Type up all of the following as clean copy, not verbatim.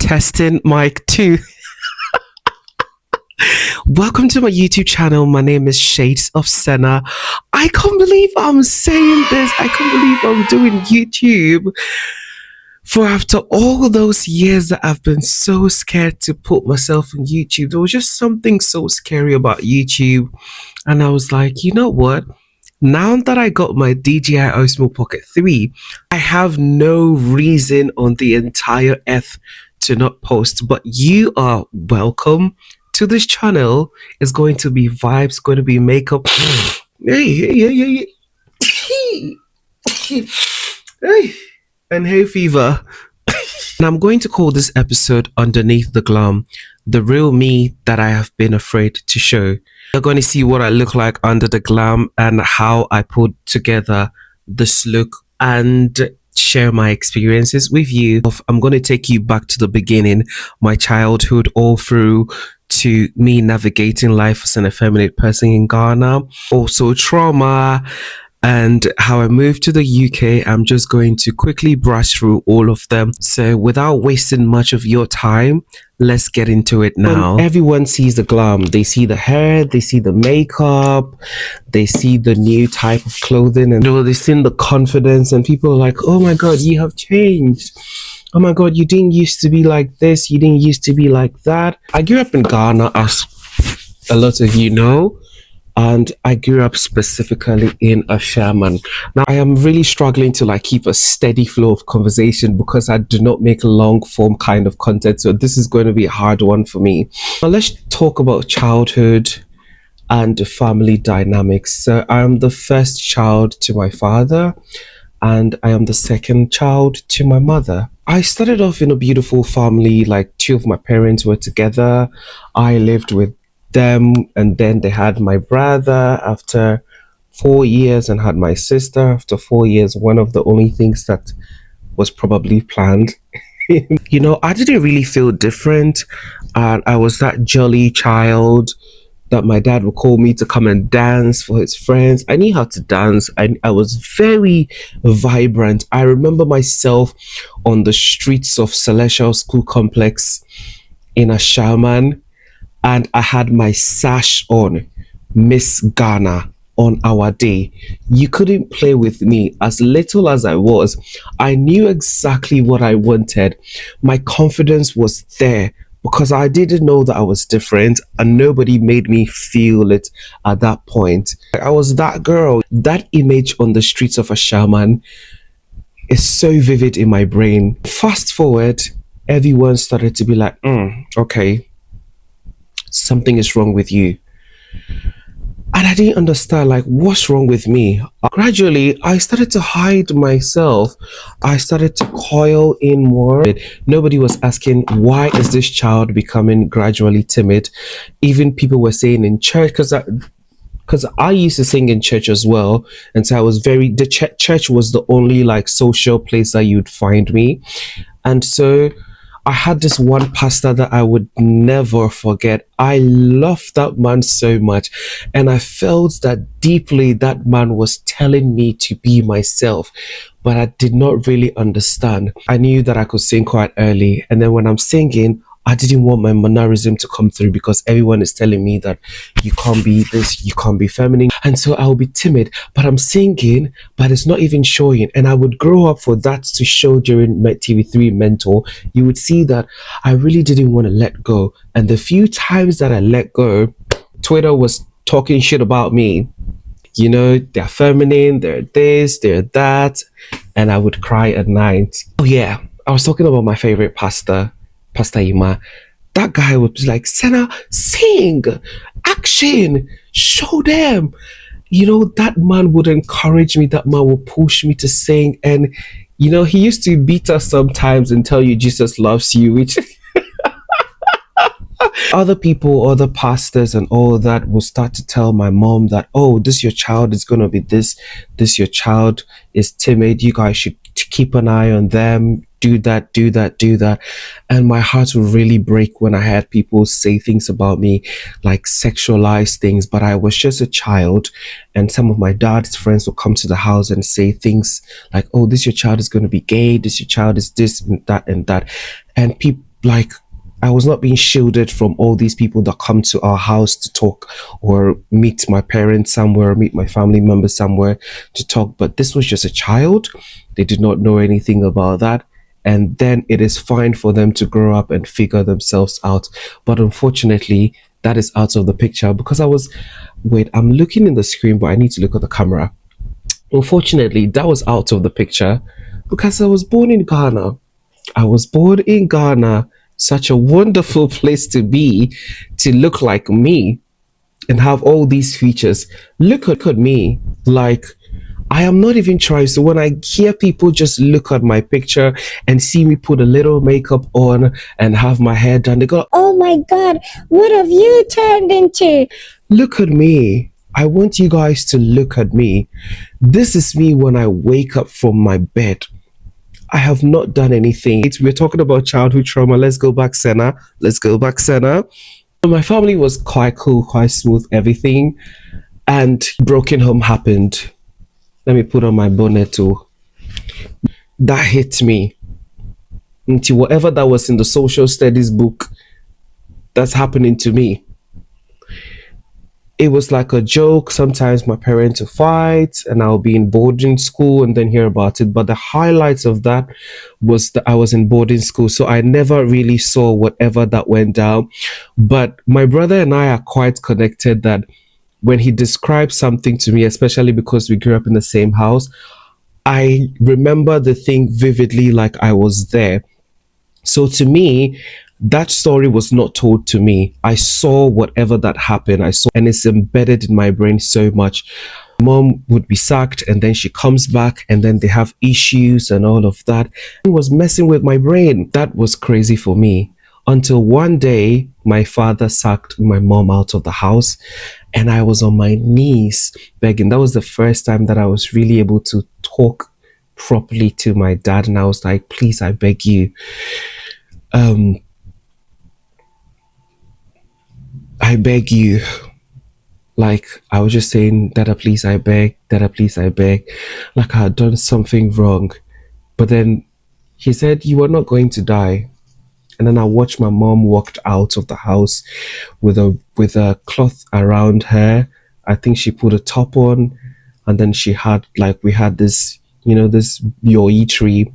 Testing mic 2. Welcome to my YouTube channel. My name is Shades of Senna. I can't believe I'm saying this. I can't believe I'm doing YouTube. For after all those years that I've been so scared to put myself on YouTube, there was just something so scary about YouTube. And I was like, you know what? Now that I got my DJI Osmo Pocket 3, I have no reason on the entire earth to not post. But you are welcome to this channel. It's going to be vibes, going to be makeup. Hey. And hay fever. And I'm going to call this episode Underneath the Glam, the real me that I have been afraid to show. You're going to see what I look like under the glam and how I put together this look and share my experiences with you. I'm going to take you back to the beginning, my childhood, all through to me navigating life as an effeminate person in Ghana, also trauma, and how I moved to the UK. I'm just going to quickly brush through all of them. So without wasting much of your time, let's get into it now. When everyone sees the glam, they see the hair, they see the makeup, they see the new type of clothing, and they see the confidence, and people are like, oh my God, you have changed. Oh my God, you didn't used to be like this. You didn't used to be like that. I grew up in Ghana, as a lot of you know. And I grew up specifically in a shaman. Now, I am really struggling to keep a steady flow of conversation because I do not make long form kind of content. So this is going to be a hard one for me. Now, let's talk about childhood and the family dynamics. So I am the first child to my father, and I am the second child to my mother. I started off in a beautiful family. Like, two of my parents were together. I lived with them, and then they had my brother after 4 years and had my sister after 4 years. One of the only things that was probably planned. You know, I didn't really feel different, and I was that jolly child that my dad would call me to come and dance for his friends. I knew how to dance. I was very vibrant. I remember myself on the streets of Celestial School Complex in a shaman, and I had my sash on, Miss Ghana, on our day. You couldn't play with me. As little as I was, I knew exactly what I wanted. My confidence was there because I didn't know that I was different, and nobody made me feel it at that point. I was that girl. That image on the streets of a shaman is so vivid in my brain. Fast forward, everyone started to be like, okay, something is wrong with you. And I didn't understand, what's wrong with me? Gradually, I started to hide myself. I started to coil in more. Nobody was asking, why is this child becoming gradually timid? Even people were saying in church, because I used to sing in church as well. And so I was the church was the only social place that you'd find me. And so I had this one pastor that I would never forget. I loved that man so much. And I felt that deeply that man was telling me to be myself. But I did not really understand. I knew that I could sing quite early. And then when I'm singing, I didn't want my mannerism to come through because everyone is telling me that you can't be this, you can't be feminine. And so I'll be timid, but I'm singing, but it's not even showing. And I would grow up for that to show during my TV3 Mentor. You would see that I really didn't want to let go. And the few times that I let go, Twitter was talking shit about me. You know, they're feminine, they're this, they're that. And I would cry at night. Oh yeah, I was talking about my favorite pastor, Pastor Ima. That guy was like, Senna, sing, action, show them. You know, that man would encourage me. That man would push me to sing. And, you know, he used to beat us sometimes and tell you Jesus loves you, which other people, other pastors and all that will start to tell my mom that, oh, this your child is going to be this your child is timid. You guys should keep an eye on them. Do that. And my heart would really break when I had people say things about me, like sexualized things. But I was just a child, and some of my dad's friends would come to the house and say things like, oh, this your child is going to be gay, this your child is this and that. And like I was not being shielded from all these people that come to our house to talk or meet my parents somewhere, meet my family members somewhere to talk. But this was just a child. They did not know anything about that. And then it is fine for them to grow up and figure themselves out. But unfortunately, that is out of the picture because wait, I'm looking in the screen, but I need to look at the camera. Unfortunately, that was out of the picture because I was born in Ghana. I was born in Ghana, such a wonderful place to be, to look like me and have all these features. Look at me. Like, I am not even trying. So when I hear people just look at my picture and see me put a little makeup on and have my hair done, they go, "Oh my God, what have you turned into?" Look at me. I want you guys to look at me. This is me when I wake up from my bed. I have not done anything. We're talking about childhood trauma. Let's go back, Senna. Let's go back, Senna. My family was quite cool, quite smooth, everything. And broken home happened. Let me put on my bonnet too. That hit me. Into whatever that was in the social studies book, that's happening to me. It was like a joke. Sometimes my parents would fight and I'll be in boarding school and then hear about it. But the highlights of that was that I was in boarding school. So I never really saw whatever that went down. But my brother and I are quite connected that when he describes something to me, especially because we grew up in the same house, I remember the thing vividly like I was there. So to me, that story was not told to me. I saw whatever that happened. I saw, and it's embedded in my brain so much. Mom would be sacked and then she comes back and then they have issues and all of that. It was messing with my brain. That was crazy for me until one day my father sacked my mom out of the house and I was on my knees begging. That was the first time that I was really able to talk properly to my dad. And I was like, please, I beg you. I beg you. Like, I was just saying, Dada, please, I beg. Dada, please, I beg. Like, I had done something wrong. But then he said, you are not going to die. And then I watched my mom walked out of the house with a cloth around her. I think she put a top on. And then we had this, this yoi tree.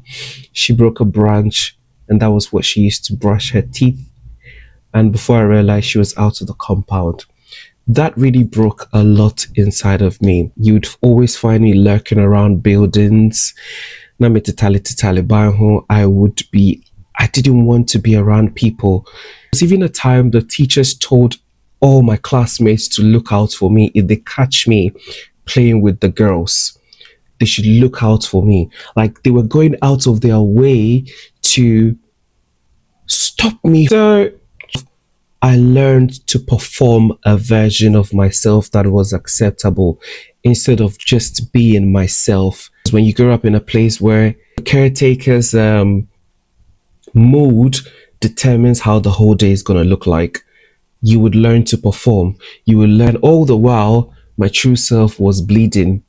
She broke a branch. And that was what she used to brush her teeth. And before I realized, she was out of the compound. That really broke a lot inside of me. You'd always find me lurking around buildings. I didn't want to be around people. There was even a time the teachers told all my classmates to look out for me. If they catch me playing with the girls, they should look out for me. Like they were going out of their way to stop me. So I learned to perform a version of myself that was acceptable instead of just being myself. When you grow up in a place where the caretaker's mood determines how the whole day is going to look like, you would learn to perform. You would learn all the while my true self was bleeding.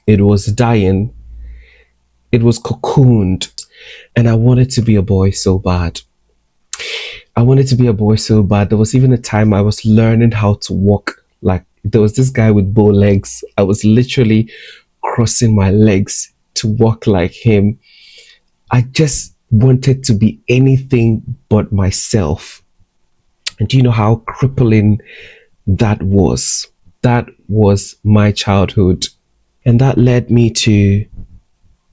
It was dying. It was cocooned. And I wanted to be a boy so bad. I wanted to be a boy so bad. There was even a time I was learning how to walk. Like there was this guy with bow legs. I was literally crossing my legs to walk like him. I just wanted to be anything but myself. And do you know how crippling that was? That was my childhood. And that led me to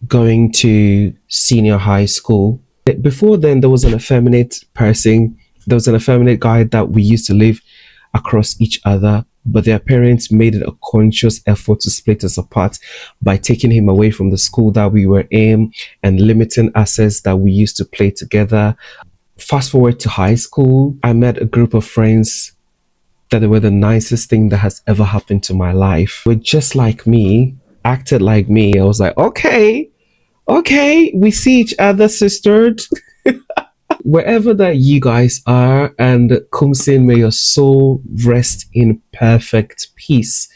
going to senior high school. Before then, there was an effeminate person. There was an effeminate guy that we used to live across each other, but their parents made it a conscious effort to split us apart by taking him away from the school that we were in and limiting access that we used to play together. Fast forward to high school, I met a group of friends that they were the nicest thing that has ever happened to my life. They were just like me, acted like me. I was like, okay, we see each other, sistered. Wherever that you guys are, and Kumsin, may your soul rest in perfect peace.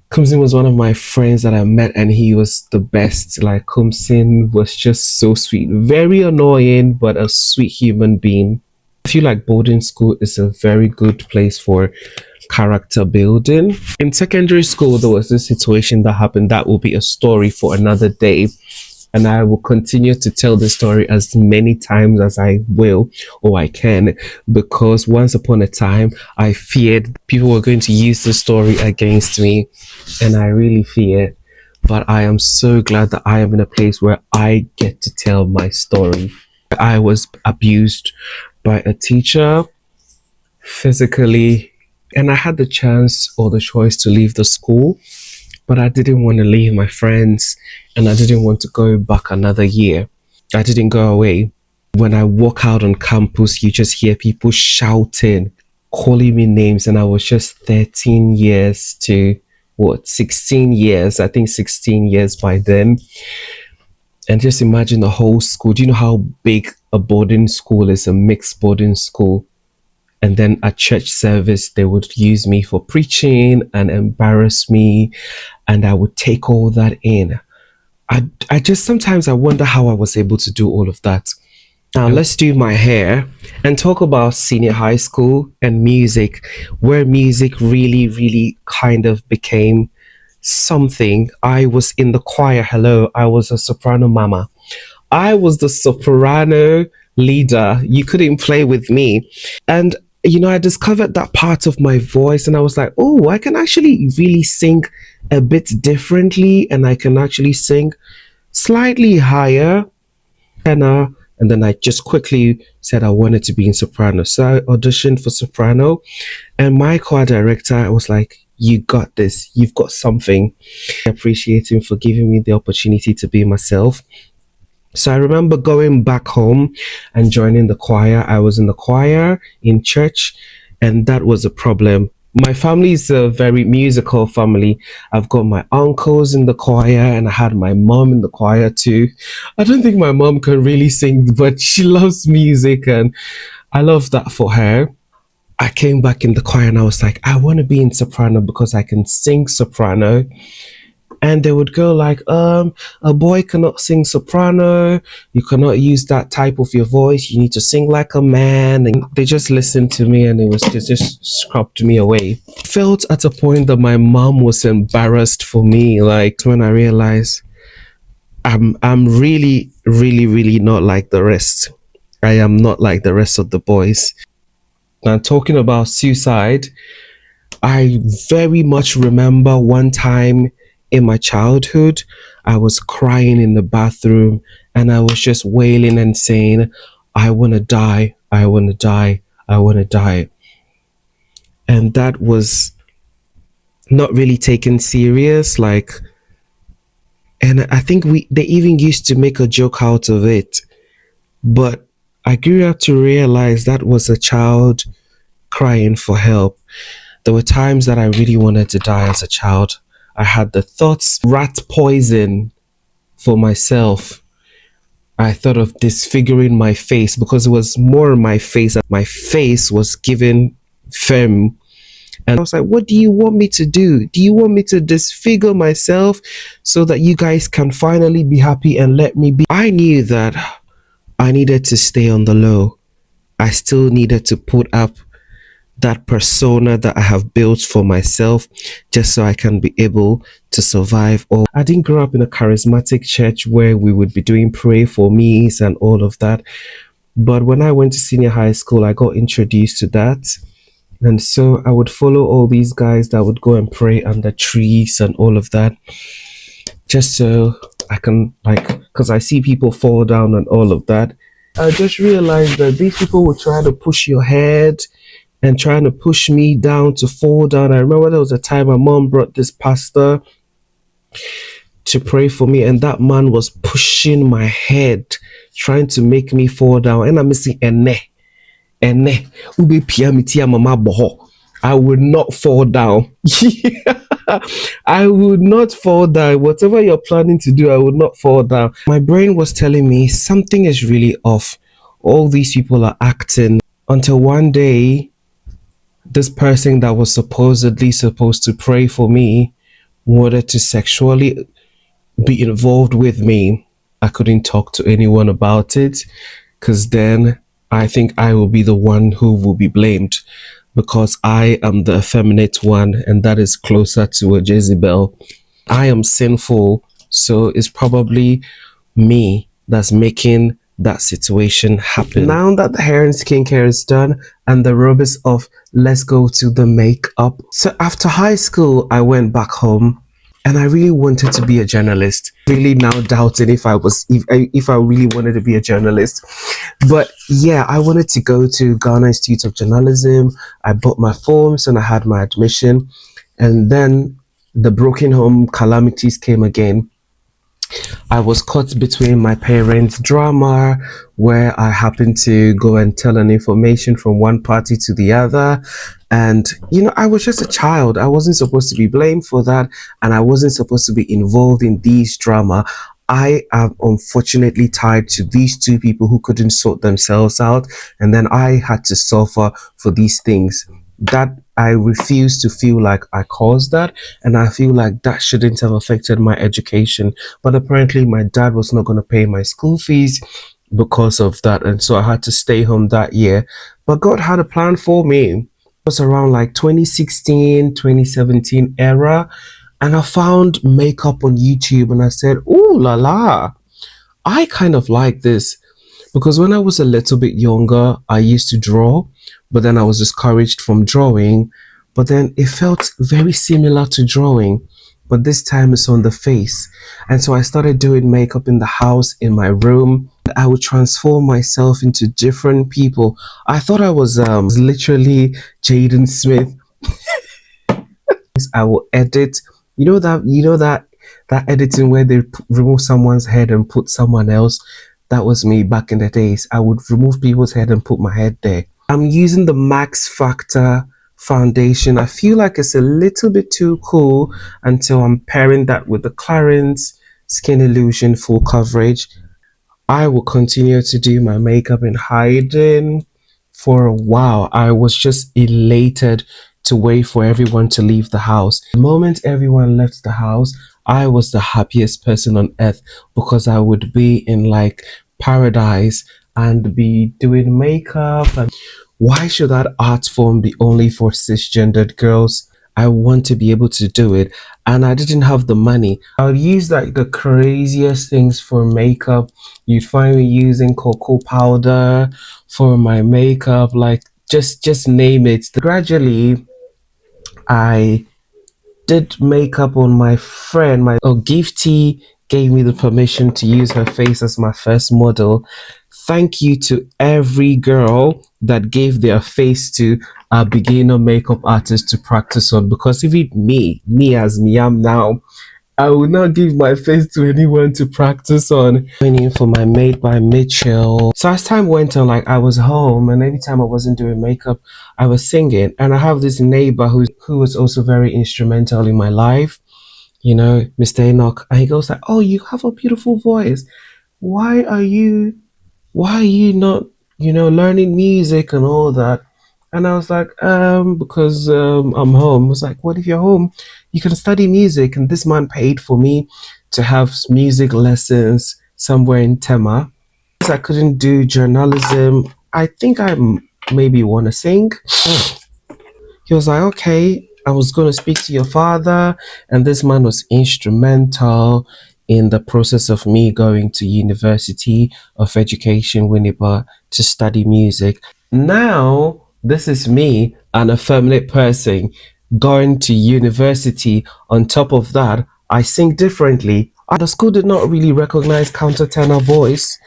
Kumsin was one of my friends that I met, and he was the best. Like, Kumsin was just so sweet, very annoying, but a sweet human being. I feel like boarding school is a very good place for character building. In secondary school, there was this situation that happened that will be a story for another day. And I will continue to tell the story as many times as I will or I can, because once upon a time, I feared people were going to use the story against me, and I really feared. But I am so glad that I am in a place where I get to tell my story. I was abused by a teacher physically, and I had the chance or the choice to leave the school, but I didn't want to leave my friends, and I didn't want to go back another year. I didn't go away. When I walk out on campus, you just hear people shouting, calling me names, and I was just 13 years to 16 years. I think 16 years by then. And just imagine the whole school. Do you know how big a boarding school is, a mixed boarding school? And then at church service, they would use me for preaching and embarrass me, and I would take all that in. I just sometimes I wonder how I was able to do all of that. Now let's do my hair and talk about senior high school and music, where music really, really kind of became something. I was in the choir. Hello, I was a soprano mama. I was the soprano leader. You couldn't play with me. And I discovered that part of my voice, and I was like, oh, I can actually really sing a bit differently, and I can actually sing slightly higher. And then I just quickly said I wanted to be in soprano. So I auditioned for soprano, and my choir director was like, you got this, you've got something. I appreciate him for giving me the opportunity to be myself. So I remember going back home and joining the choir. I was in the choir in church, and that was a problem. My family is a very musical family. I've got my uncles in the choir, and I had my mom in the choir too. I don't think my mom can really sing, but she loves music, and I love that for her. I came back in the choir, and I was like, I want to be in soprano because I can sing soprano. And they would go like, a boy cannot sing soprano. You cannot use that type of your voice. You need to sing like a man. And they just listened to me, and they just scrubbed me away. Felt at a point that my mom was embarrassed for me. Like, when I realized I'm really, really, really not like the rest. I am not like the rest of the boys. Now, talking about suicide, I very much remember one time in my childhood, I was crying in the bathroom, and I was just wailing and saying, I want to die, I want to die, I want to die. And that was not really taken serious. Like, and I think they even used to make a joke out of it. But I grew up to realize that was a child crying for help. There were times that I really wanted to die as a child. I had the thoughts, rat poison for myself. I thought of disfiguring my face because it was more on my face. My face was given firm. And I was like, what do you want me to do? Do you want me to disfigure myself so that you guys can finally be happy and let me be? I knew that I needed to stay on the low. I still needed to put up that persona that I have built for myself just so I can be able to survive. Or I didn't grow up in a charismatic church where we would be doing pray for me's and all of that. But when I went to senior high school, I got introduced to that. And so I would follow all these guys that would go and pray under trees and all of that, just so I can, like, because I see people fall down and all of that. I just realized that these people would try to push your head and trying to push me down to fall down. I remember there was a time my mom brought this pastor to pray for me, and that man was pushing my head, trying to make me fall down. And I'm missing I would not fall down. I would not fall down. Whatever you're planning to do, I would not fall down. My brain was telling me something is really off. All these people are acting. Until one day, this person that was supposedly supposed to pray for me wanted to sexually be involved with me, I couldn't talk to anyone about it because then I think I will be the one who will be blamed because I am the effeminate one and that is closer to a Jezebel. I am sinful, so it's probably me that's making that situation happen. Now that the hair and skincare is done and the rub is off, let's go to the makeup. So after high school, I went back home and I really wanted to be a journalist. Really now doubting if I really wanted to be a journalist. But yeah, I wanted to go to Ghana Institute of Journalism. I bought my forms and I had my admission. And then the broken home calamities came again. I was caught between my parents' drama, where I happened to go and tell an information from one party to the other. And, I was just a child. I wasn't supposed to be blamed for that. And I wasn't supposed to be involved in these drama. I am unfortunately tied to these two people who couldn't sort themselves out. And then I had to suffer for these things. That I refuse to feel like I caused that, and I feel like that shouldn't have affected my education. But apparently, my dad was not going to pay my school fees because of that, and so I had to stay home that year. But God had a plan for me. It was around like 2016, 2017 era, and I found makeup on YouTube, and I said, "Ooh la la, I kind of like this." Because when I was a little bit younger, I used to draw, but then I was discouraged from drawing. But then it felt very similar to drawing, but this time it's on the face. And so I started doing makeup in the house, in my room. I would transform myself into different people. I thought I was literally Jaden Smith. I will edit. That editing where they remove someone's head and put someone else. That was me back in the days. I would remove people's head and put my head there. I'm using the Max Factor foundation. I feel like it's a little bit too cool until I'm pairing that with the Clarins Skin Illusion Full Coverage. I will continue to do my makeup in hiding for a while. I was just elated to wait for everyone to leave the house. The moment everyone left the house, I was the happiest person on earth because I would be in like paradise and be doing makeup. And why should that art form be only for cisgendered girls? I want to be able to do it, and I didn't have the money. I would use like the craziest things for makeup. You'd find me using cocoa powder for my makeup, like just name it. Gradually, I did makeup on my friend. Gifty gave me the permission to use her face as my first model. Thank you to every girl that gave their face to a beginner makeup artist to practice on, because even me as me am now, I will not give my face to anyone to practice on. Waiting for my Made by Mitchell. So as time went on, like I was home, and every time I wasn't doing makeup, I was singing. And I have this neighbor who was also very instrumental in my life, Mr. Enoch. And he goes like, "Oh, you have a beautiful voice. Why are you not, learning music and all that?" And I was like, because I'm home. I was like, "What if you're home? You can study music." And this man paid for me to have music lessons somewhere in Tema. I couldn't do journalism. I think I maybe want to sing. He was like, "Okay, I was going to speak to your father." And this man was instrumental in the process of me going to University of Education, Winnipeg, to study music. Now, this is me, an effeminate person, going to university. On top of that, I sing differently. The school did not really recognize countertenor voice,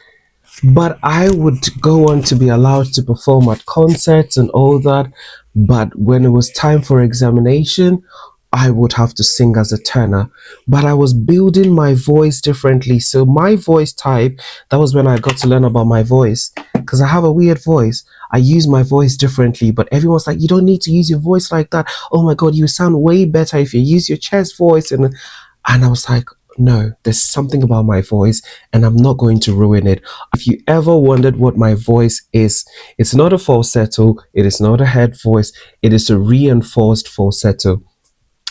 but I would go on to be allowed to perform at concerts and all that. But when it was time for examination, I would have to sing as a tenor. But I was building my voice differently. So my voice type, that was when I got to learn about my voice. Because I have a weird voice. I use my voice differently. But everyone's like, "You don't need to use your voice like that. Oh my God, you sound way better if you use your chest voice." And I was like, no, there's something about my voice and I'm not going to ruin it. If you ever wondered what my voice is, it's not a falsetto, it is not a head voice, it is a reinforced falsetto.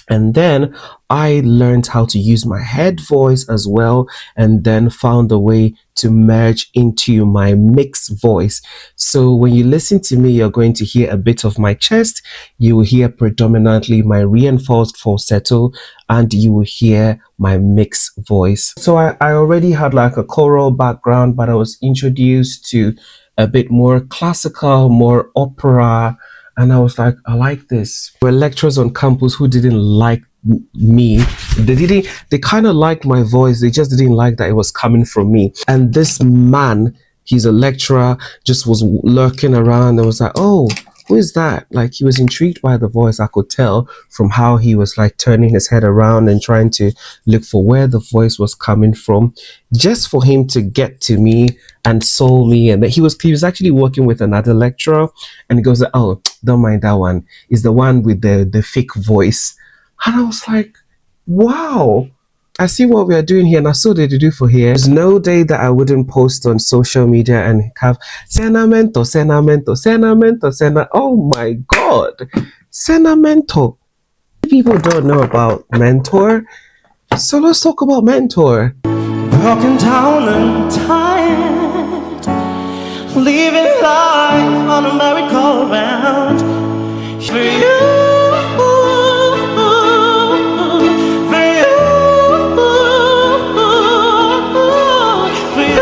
And then I learned how to use my head voice as well, and then found a way to merge into my mixed voice. So when you listen to me, you're going to hear a bit of my chest, you will hear predominantly my reinforced falsetto, and you will hear my mixed voice. So I already had like a choral background, but I was introduced to a bit more classical, more opera, and I was like, I like this. There were lecturers on campus who didn't like me. They kind of liked my voice. They just didn't like that it was coming from me. And this man, he's a lecturer, just was lurking around and was like, oh, who is that? Like, he was intrigued by the voice. I could tell from how he was like turning his head around and trying to look for where the voice was coming from, just for him to get to me and saw me. And he was actually working with another lecturer, and he goes, oh, don't mind that one. It's the one with the fake voice. And I was like, wow, I see what we are doing here, and I saw what they do for here. There's no day that I wouldn't post on social media and have senamento, senamento, senamento, senamento. Oh my God, senamento. People don't know about mentor, so let's talk about mentor. Broken down and tired, living life on a merry-go-round. For you, for you, for you, for you.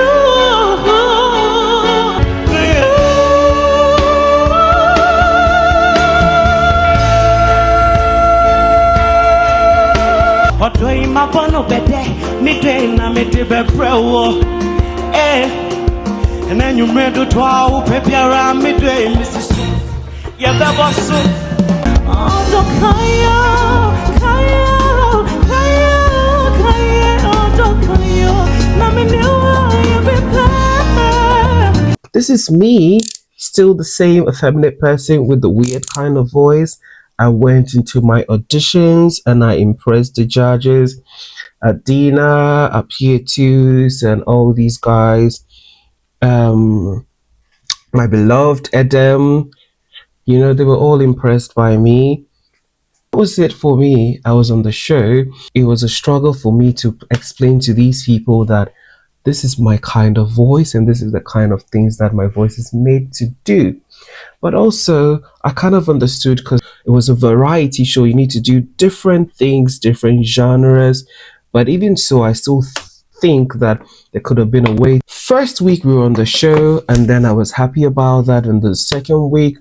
Odoy mabono bede, mi de na mi de bebrewo, and then you made it to our pepe around me de Mrs. Yeah, that was so. Odo kayo, kayo, kayo, kayo, odo kayo, na mi niwa ya bepe. This is me, still the same effeminate person with the weird kind of voice. I went into my auditions and I impressed the judges, Adina, Apietus, and all these guys. My beloved Edem, they were all impressed by me. That was it for me. I was on the show. It was a struggle for me to explain to these people that this is my kind of voice and this is the kind of things that my voice is made to do. But also, I kind of understood because it was a variety show. You need to do different things, different genres. But even so, I still think that there could have been a way. First week we were on the show, and then I was happy about that. And the second week,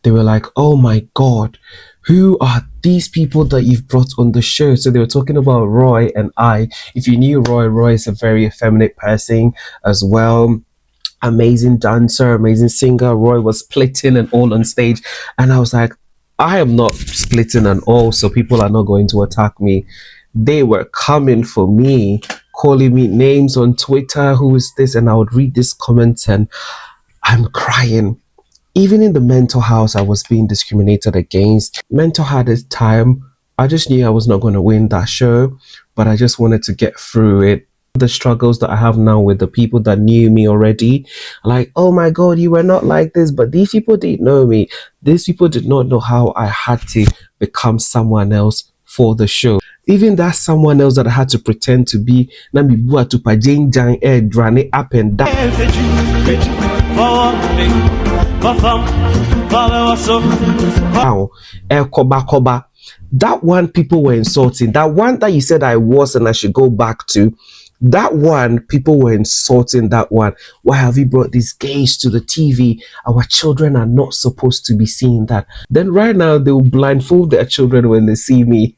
they were like, oh my God, who are these people that you've brought on the show? So they were talking about Roy and I. If you knew Roy, Roy is a very effeminate person as well. Amazing dancer, amazing singer. Roy was splitting and all on stage. And I was like, I am not splitting and all, so people are not going to attack me. They were coming for me, calling me names on Twitter. Who is this? And I would read these comments and I'm crying. Even in the mental house, I was being discriminated against. Mental had this time. I just knew I was not going to win that show, but I just wanted to get through it. The struggles that I have now with the people that knew me already, like, oh my God, you were not like this, but these people didn't know me. These people did not know how I had to become someone else for the show. Even that someone else that I had to pretend to be, up and down. That one people were insulting. That one that you said I was and I should go back to. That one, people were insulting that one. Why have you brought these gays to the TV? Our children are not supposed to be seeing that. Then right now, they will blindfold their children when they see me.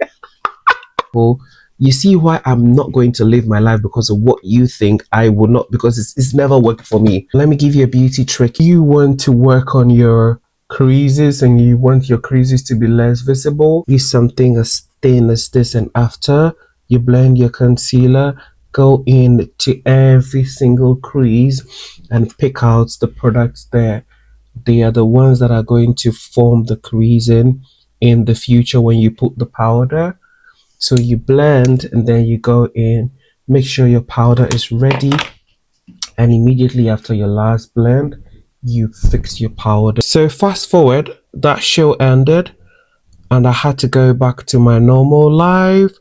Well, you see why I'm not going to live my life because of what you think. I will not, because it's never worked for me. Let me give you a beauty trick. You want to work on your creases and you want your creases to be less visible. Use something as thin as this, and after you blend your concealer, go in to every single crease and pick out the products there. They are the ones that are going to form the creasing in the future when you put the powder. So you blend and then you go in, make sure your powder is ready, and immediately after your last blend, you fix your powder. So fast forward, that show ended. and I had to go back to my normal life,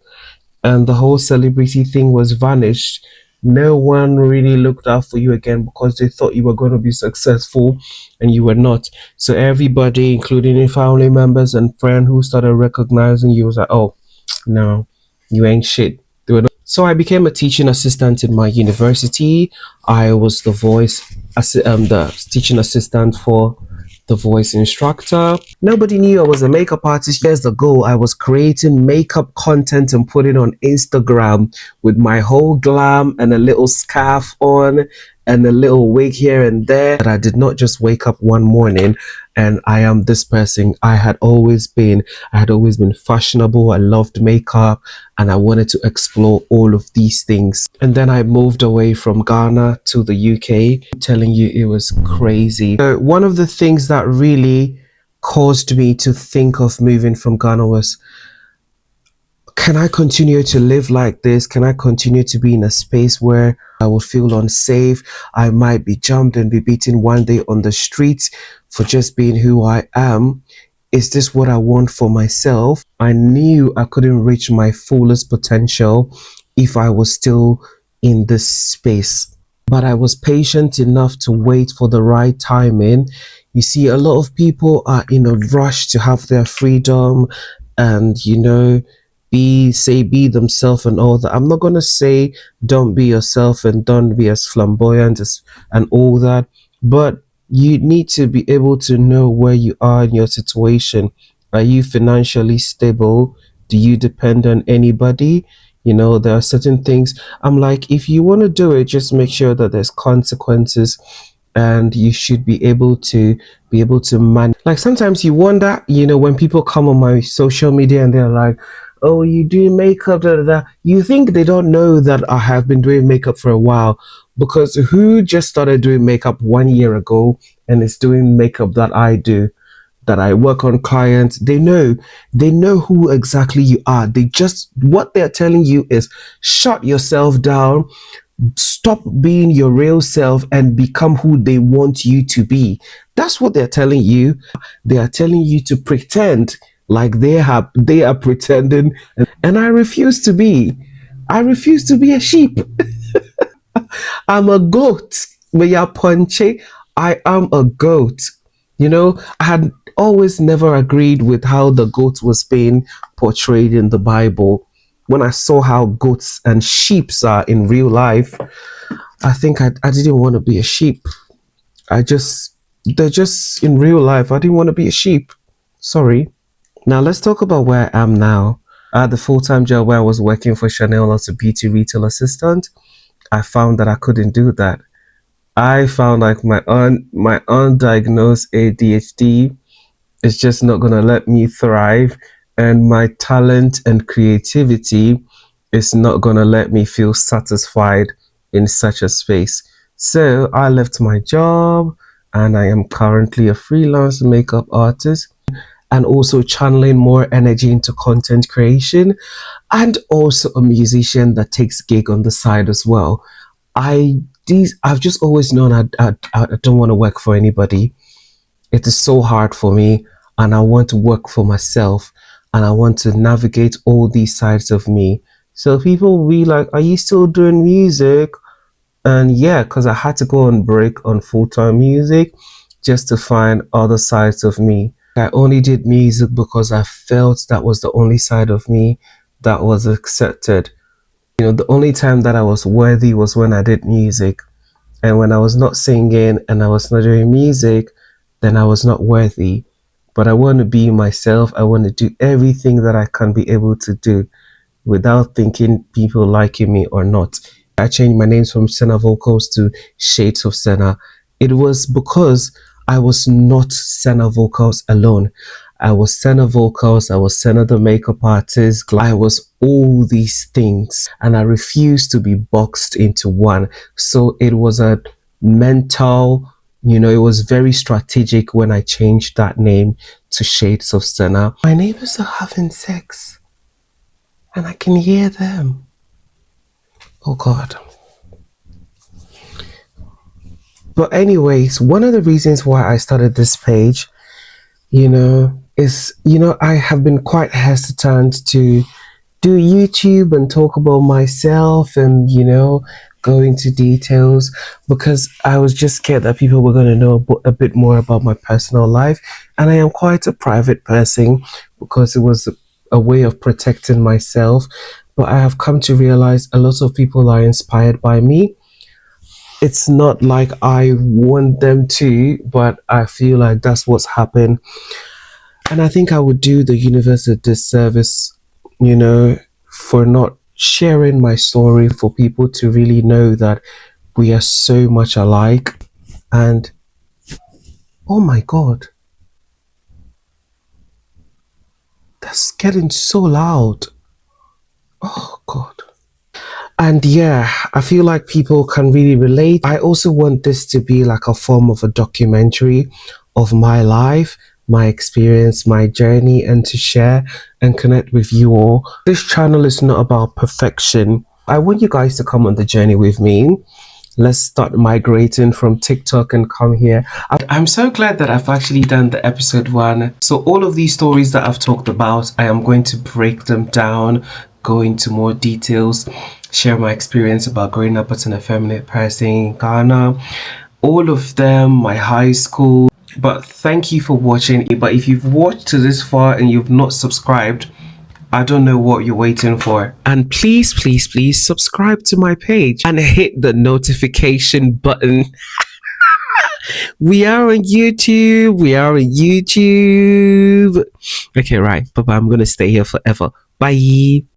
and the whole celebrity thing was vanished. No one really looked out for you again because they thought you were going to be successful and you were not. So everybody, including your family members and friends who started recognizing you, was like, oh, no, you ain't shit. So I became a teaching assistant in my university. I was the teaching assistant for the voice instructor. Nobody knew I was a makeup artist years ago. I was creating makeup content and putting on Instagram with my whole glam and a little scarf on and a little wig here and there. But I did not just wake up one morning and I am this person. I had always been fashionable. I loved makeup and I wanted to explore all of these things. And then I moved away from Ghana to the UK. I'm telling you, it was crazy. So one of the things that really caused me to think of moving from Ghana was, can I continue to live like this? Can I continue to be in a space where I will feel unsafe? I might be jumped and be beaten one day on the streets for just being who I am. Is this what I want for myself? I knew I couldn't reach my fullest potential if I was still in this space. But I was patient enough to wait for the right timing. You see, a lot of people are in a rush to have their freedom and, be themselves and all that. I'm not gonna say don't be yourself and don't be as flamboyant as and all that, but you need to be able to know where you are in your situation. Are you financially stable? Do you depend on anybody? There are certain things. I'm like, if you want to do it, just make sure that there's consequences and you should be able to manage. Like sometimes you wonder, when people come on my social media and they're like, oh, you do makeup, da, da, da. You think they don't know that I have been doing makeup for a while, because who just started doing makeup 1 year ago and is doing makeup that I do, that I work on clients. They know who exactly you are. What they're telling you is shut yourself down, stop being your real self and become who they want you to be. That's what they're telling you. They are telling you to pretend like they are pretending, and I refuse to be. I refuse to be a sheep. I'm a goat. We are punchy. I am a goat. I had always never agreed with how the goat was being portrayed in the Bible. When I saw how goats and sheeps are in real life, I think I didn't want to be a sheep. They're just in real life. I didn't want to be a sheep. Sorry. Now let's talk about where I am now. I had the full-time job where I was working for Chanel as a beauty retail assistant. I found that I couldn't do that. I found like my undiagnosed ADHD is just not gonna let me thrive, and my talent and creativity is not gonna let me feel satisfied in such a space. So I left my job and I am currently a freelance makeup artist and also channeling more energy into content creation, and also a musician that takes gig on the side as well. I've just always known I don't want to work for anybody. It is so hard for me, and I want to work for myself, and I want to navigate all these sides of me. So people will be like, "Are you still doing music?" And yeah, because I had to go on break on full-time music just to find other sides of me. I only did music because I felt that was the only side of me that was accepted. The only time that I was worthy was when I did music. And when I was not singing and I was not doing music, then I was not worthy. But I want to be myself. I want to do everything that I can be able to do without thinking people liking me or not. I changed my names from Senna Vocals to Shades of Senna. It was because I was not Senna Vocals alone. I was Senna Vocals, I was Senna the makeup artist, I was all these things, and I refused to be boxed into one. So it was a mental, it was very strategic when I changed that name to Shades of Senna. My neighbors are having sex and I can hear them. Oh God. But anyways, one of the reasons why I started this page, is, I have been quite hesitant to do YouTube and talk about myself and, go into details because I was just scared that people were going to know a bit more about my personal life. And I am quite a private person because it was a way of protecting myself. But I have come to realize a lot of people are inspired by me. It's not like I want them to, but I feel like that's what's happened. And I think I would do the universe a disservice, for not sharing my story for people to really know that we are so much alike. And oh my God, that's getting so loud. Oh God. And yeah, I feel like people can really relate. I also want this to be like a form of a documentary of my life, my experience, my journey, and to share and connect with you all. This channel is not about perfection. I want you guys to come on the journey with me. Let's start migrating from TikTok and come here. I'm so glad that I've actually done the episode 1. So all of these stories that I've talked about, I am going to break them down, go into more details, share my experience about growing up as an effeminate person in Ghana, all of them, my high school. But thank you for watching. But if you've watched to this far and you've not subscribed, I don't know what you're waiting for. And please, please, please subscribe to my page and hit the notification button. We are on YouTube. We are on YouTube. Okay, right. Bye-bye. I'm going to stay here forever. Bye.